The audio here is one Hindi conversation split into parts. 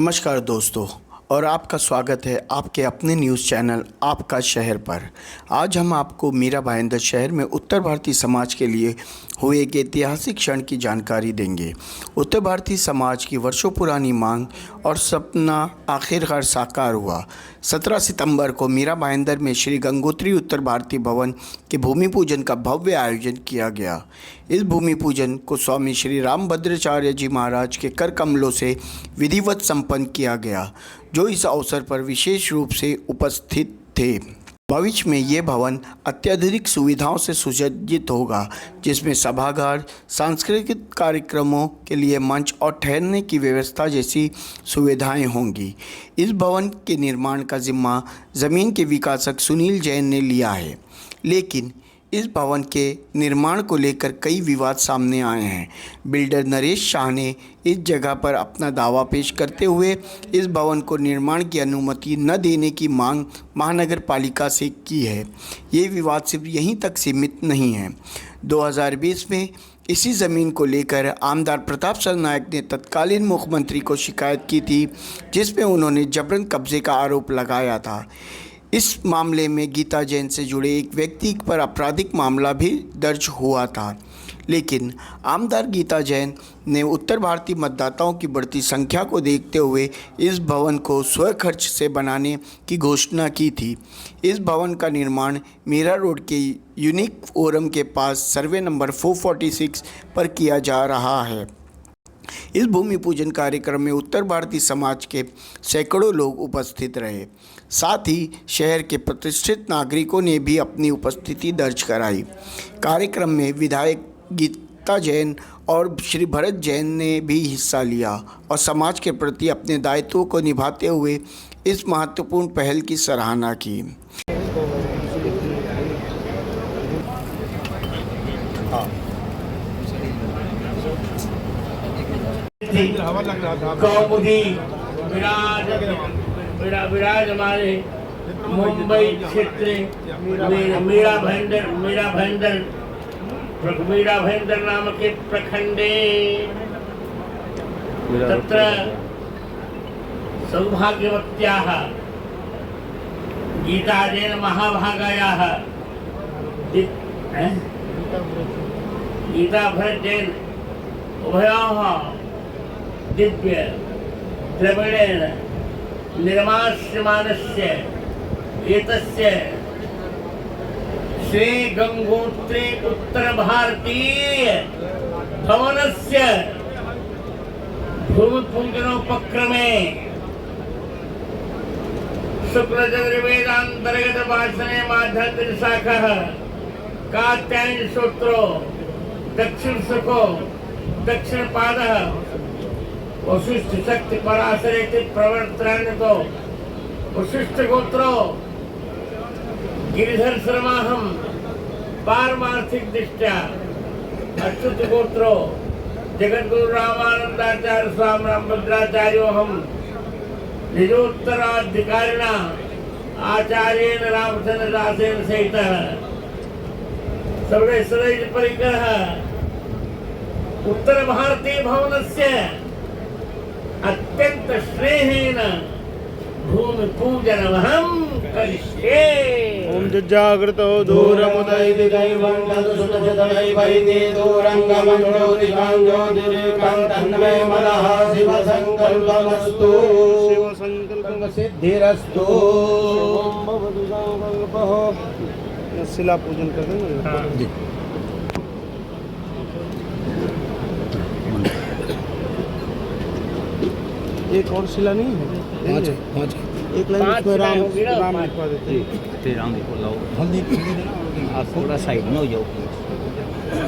नमस्कार दोस्तों, और आपका स्वागत है आपके अपने न्यूज़ चैनल आपका शहर पर। आज हम आपको मीरा भाईंदर शहर में उत्तर भारतीय समाज के लिए हुए एक ऐतिहासिक क्षण की जानकारी देंगे। उत्तर भारतीय समाज की वर्षों पुरानी मांग और सपना आखिरकार साकार हुआ। 17 सितंबर को मीरा भाईंदर में श्री गंगोत्री उत्तर भारतीय भवन के भूमि पूजन का भव्य आयोजन किया गया। इस भूमि पूजन को स्वामी श्री रामभद्राचार्य जी महाराज के कर कमलों से विधिवत संपन्न किया गया, जो इस अवसर पर विशेष रूप से उपस्थित थे। भविष्य में ये भवन अत्याधुनिक सुविधाओं से सुसज्जित होगा, जिसमें सभागार, सांस्कृतिक कार्यक्रमों के लिए मंच और ठहरने की व्यवस्था जैसी सुविधाएं होंगी। इस भवन के निर्माण का जिम्मा ज़मीन के विकासक सुनील जैन ने लिया है, लेकिन इस भवन के निर्माण को लेकर कई विवाद सामने आए हैं। बिल्डर नरेश शाह ने इस जगह पर अपना दावा पेश करते हुए इस भवन को निर्माण की अनुमति न देने की मांग महानगर पालिका से की है। ये विवाद सिर्फ यहीं तक सीमित नहीं है। 2020 में इसी ज़मीन को लेकर आमदार प्रताप सरनायक ने तत्कालीन मुख्यमंत्री को शिकायत की थी, जिसमें उन्होंने जबरन कब्जे का आरोप लगाया था। इस मामले में गीता जैन से जुड़े एक व्यक्ति पर आपराधिक मामला भी दर्ज हुआ था, लेकिन आमदार गीता जैन ने उत्तर भारतीय मतदाताओं की बढ़ती संख्या को देखते हुए इस भवन को स्वखर्च से बनाने की घोषणा की थी। इस भवन का निर्माण मीरा रोड के यूनिक फोरम के पास सर्वे नंबर 446 पर किया जा रहा है। इस भूमि पूजन कार्यक्रम में उत्तर भारतीय समाज के सैकड़ों लोग उपस्थित रहे। साथ ही शहर के प्रतिष्ठित नागरिकों ने भी अपनी उपस्थिति दर्ज कराई। कार्यक्रम में विधायक गीता जैन और श्री भरत जैन ने भी हिस्सा लिया और समाज के प्रति अपने दायित्वों को निभाते हुए इस महत्वपूर्ण पहल की सराहना की। कौमुदी विराजमान मुंबई क्षेत्र मीरा भाईंदर नामके प्रखंडे तत्र सौभाग्यवत्याः गीता जैन महाभागायाः गीता भरत जैन उभयोः दिव्य द्रविडेन निर्मास्यमानस्य एतस्य श्री गंगोत्री उत्तर भारतीय भवनस्य भूमि पूजनोपक्रमे शुक्ल यजुर्वेदांतर्गत भाषणे माध्यान्तर शाखः कात्यायन सूत्रो दक्षिण सुखो दक्षिण पादः वशिष्ठ शक्ति पराशरेति प्रवर्तन्तो वशिष्ठ गोत्रो गिरिधर शर्माहम पारमार्थिक दृष्टया अच्युत गोत्रो जगद्गुरु रामानंदाचार्य स्वामी रामभद्राचार्यो हम निजोत्तराधिकारिणा आचार्येण रामचंद्र दासेन सहित सर्वे सदैव परिकरः उत्तर भारतीय भवनस्य अत्यंत स्नेहेन भूमि पूजनमहं करिष्ये। ओम जागृतो दूरमुदयति दैवं तदसुतजतदैवैति दूरंगमं ज्योतिर्कां तन्मे मनः शिव संकल्पमस्तु शिव संकल्प सिद्धिरस्तु। ओम भवतु संकल्पः। शिला पूजन कर देंगे जी। एक और शिला नहीं है? पाँच एक लाइन इसमें राम लिखवा देते हैं। राम लिखो लाओ। हल्दी आप थोड़ा साइड में हो जाओ,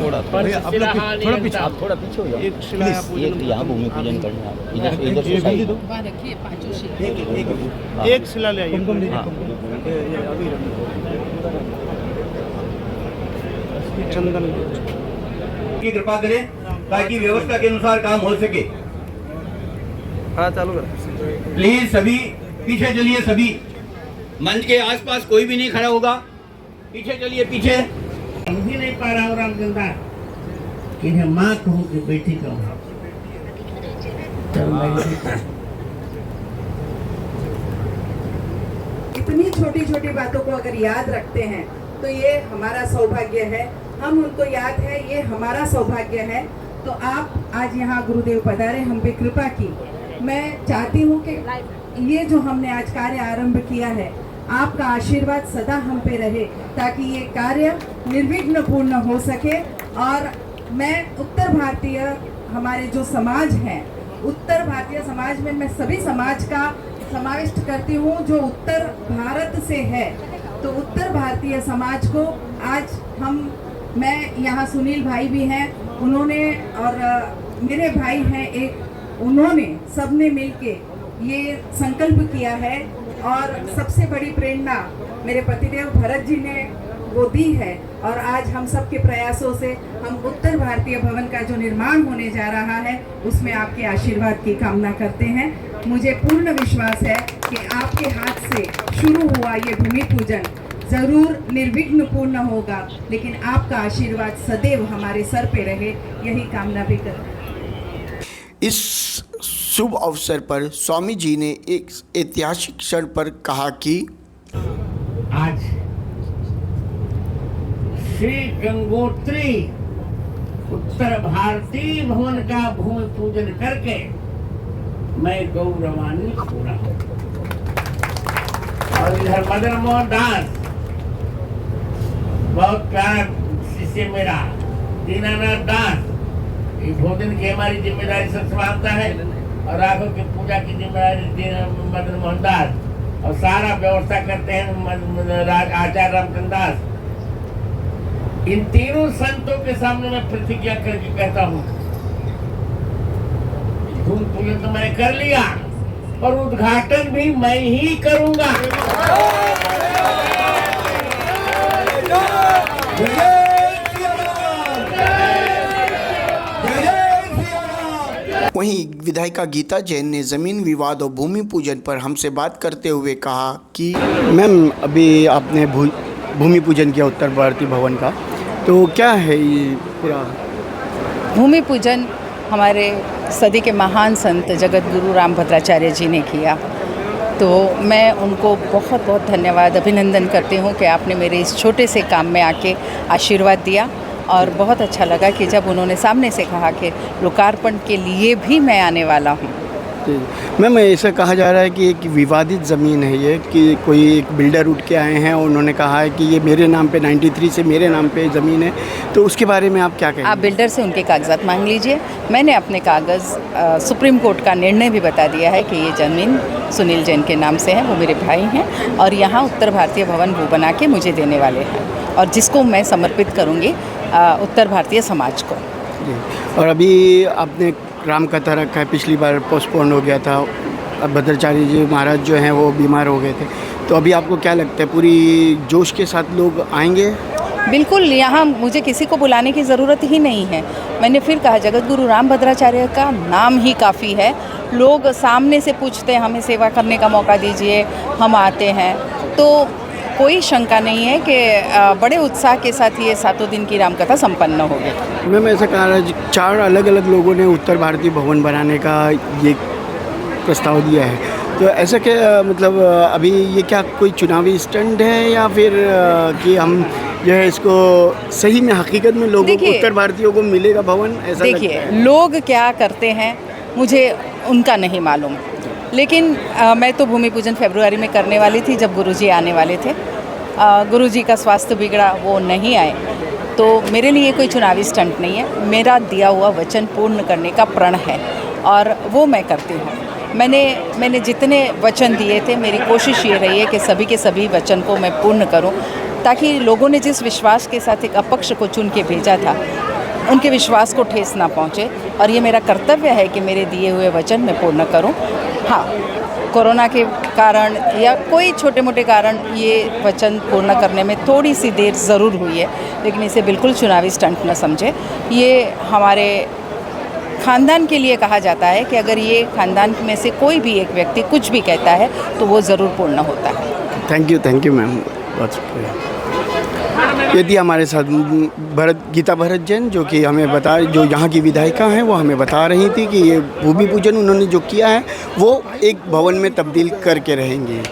थोड़ा पीछे, आप थोड़ा पीछे हो जाओ। एक शिला यहाँ भूमि पूजन करना है। इधर से एक शिला ले आइए। चंदन की कृपा करें ताकि व्यवस्था के अनुसार काम हो सके। हाँ चालू कर। प्लीज सभी पीछे चलिए, सभी मंच के आसपास कोई भी नहीं खड़ा होगा, पीछे चलिए, पीछे। समझ नहीं पा रहा हूँ रामचंद्र कि मैं माँ कहूँ कि बेटी कहूँ। इतनी छोटी छोटी बातों को अगर याद रखते हैं तो ये हमारा सौभाग्य है, हम उनको याद है, ये हमारा सौभाग्य है। तो आप आज यहाँ गुरुदेव पधारे, हम पे कृपा की। मैं चाहती हूँ कि ये जो हमने आज कार्य आरंभ किया है, आपका आशीर्वाद सदा हम पे रहे ताकि ये कार्य निर्विघ्न पूर्ण हो सके। और मैं उत्तर भारतीय हमारे जो समाज हैं, उत्तर भारतीय समाज में मैं सभी समाज का समाविष्ट करती हूँ जो उत्तर भारत से है। तो उत्तर भारतीय समाज को आज मैं यहाँ सुनील भाई भी हैं, उन्होंने और मेरे भाई हैं एक, उन्होंने सबने मिलके ये संकल्प किया है। और सबसे बड़ी प्रेरणा मेरे पतिदेव भरत जी ने वो दी है। और आज हम सब के प्रयासों से हम उत्तर भारतीय भवन का जो निर्माण होने जा रहा है उसमें आपके आशीर्वाद की कामना करते हैं। मुझे पूर्ण विश्वास है कि आपके हाथ से शुरू हुआ ये भूमि पूजन जरूर निर्विघ्न पूर्ण होगा, लेकिन आपका आशीर्वाद सदैव हमारे सर पे रहे, यही कामना भी करते हैं। इस शुभ अवसर पर स्वामी जी ने एक ऐतिहासिक क्षण पर कहा कि आज श्री गंगोत्री उत्तर भारतीय भवन का भूमि पूजन करके मैं गौरवान्वित हो रहा हूँ। और इधर मदन मोहन दास बहुत प्यारा शिष्य मेरा, दीनानाथ दास, ये भोजन की हमारी जिम्मेदारी सब संभालता है और राघव की पूजा की जिम्मेदारी मदन मोहन दास, और सारा व्यवस्था करते हैं आचार्य रामचंद्र दास। इन तीनों संतों के सामने मैं प्रतिज्ञा करके कहता हूँ, भूमि पूजन तो मैंने कर लिया और उद्घाटन भी मैं ही करूंगा। वहीं विधायिका गीता जैन ने ज़मीन विवाद और भूमि पूजन पर हमसे बात करते हुए कहा कि मैम, अभी आपने भूमि पूजन किया उत्तर भारतीय भवन का, तो क्या है ये पूरा? भूमि पूजन हमारे सदी के महान संत जगत गुरु रामभद्राचार्य जी ने किया। तो मैं उनको बहुत बहुत धन्यवाद, अभिनंदन करती हूँ कि आपने मेरे इस छोटे से काम में आके आशीर्वाद दिया। और बहुत अच्छा लगा कि जब उन्होंने सामने से कहा कि लोकार्पण के लिए भी मैं आने वाला हूँ। मैम, ऐसा कहा जा रहा है कि एक विवादित ज़मीन है ये, कि कोई एक बिल्डर उठ के आए हैं और उन्होंने कहा है कि ये मेरे नाम पे 93 से मेरे नाम पे ज़मीन है, तो उसके बारे में आप क्या कहेंगे? आप बिल्डर से उनके कागजात मांग लीजिए। मैंने अपने कागज़ सुप्रीम कोर्ट का निर्णय भी बता दिया है कि ये ज़मीन सुनील जैन के नाम से है, वो मेरे भाई हैं और यहाँ उत्तर भारतीय भवन वो बना के मुझे देने वाले हैं, और जिसको मैं समर्पित करूँगी उत्तर भारतीय समाज को। और अभी आपने राम कथा रखा है, पिछली बार पोस्टपोन हो गया था, अब भद्राचार्य जी महाराज जो हैं वो बीमार हो गए थे, तो अभी आपको क्या लगता है पूरी जोश के साथ लोग आएंगे? बिल्कुल, यहाँ मुझे किसी को बुलाने की ज़रूरत ही नहीं है। मैंने फिर कहा, जगत गुरु रामभद्राचार्य का नाम ही काफ़ी है। लोग सामने से पूछते हैं हमें सेवा करने का मौका दीजिए, हम आते हैं। तो कोई शंका नहीं है कि बड़े उत्साह के साथ ये 7 दिन की रामकथा संपन्न होगी। मैम, ऐसा कहा 4 अलग अलग लोगों ने उत्तर भारतीय भवन बनाने का ये प्रस्ताव दिया है, तो ऐसा क्या मतलब अभी ये क्या कोई चुनावी स्टंट है या फिर कि हम जो है इसको सही में हकीकत में लोगों को, उत्तर भारतीयों को मिलेगा भवन? ऐसा देखिए, लोग क्या करते हैं मुझे उनका नहीं मालूम, लेकिन मैं तो भूमि पूजन फरवरी में करने वाली थी जब गुरुजी आने वाले थे। गुरुजी का स्वास्थ्य बिगड़ा, वो नहीं आए, तो मेरे लिए कोई चुनावी स्टंट नहीं है। मेरा दिया हुआ वचन पूर्ण करने का प्रण है और वो मैं करती हूँ। मैंने जितने वचन दिए थे, मेरी कोशिश ये रही है कि सभी के सभी वचन को मैं पूर्ण करूँ, ताकि लोगों ने जिस विश्वास के साथ एक अपक्ष को चुन के भेजा था, उनके विश्वास को ठेस ना पहुँचे। और ये मेरा कर्तव्य है कि मेरे दिए हुए वचन मैं पूर्ण करूँ। हाँ, कोरोना के कारण या कोई छोटे मोटे कारण ये वचन पूर्ण करने में थोड़ी सी देर ज़रूर हुई है, लेकिन इसे बिल्कुल चुनावी स्टंट न समझे। ये हमारे ख़ानदान के लिए कहा जाता है कि अगर ये ख़ानदान में से कोई भी एक व्यक्ति कुछ भी कहता है तो वो ज़रूर पूर्ण होता है। थैंक यू मैम, बहुत शुक्रिया। ये थी हमारे साथ गीता भरत जैन, जो कि हमें जो यहाँ की विधायिका हैं, वो हमें बता रही थी कि ये भूमि पूजन उन्होंने जो किया है वो एक भवन में तब्दील करके रहेंगे।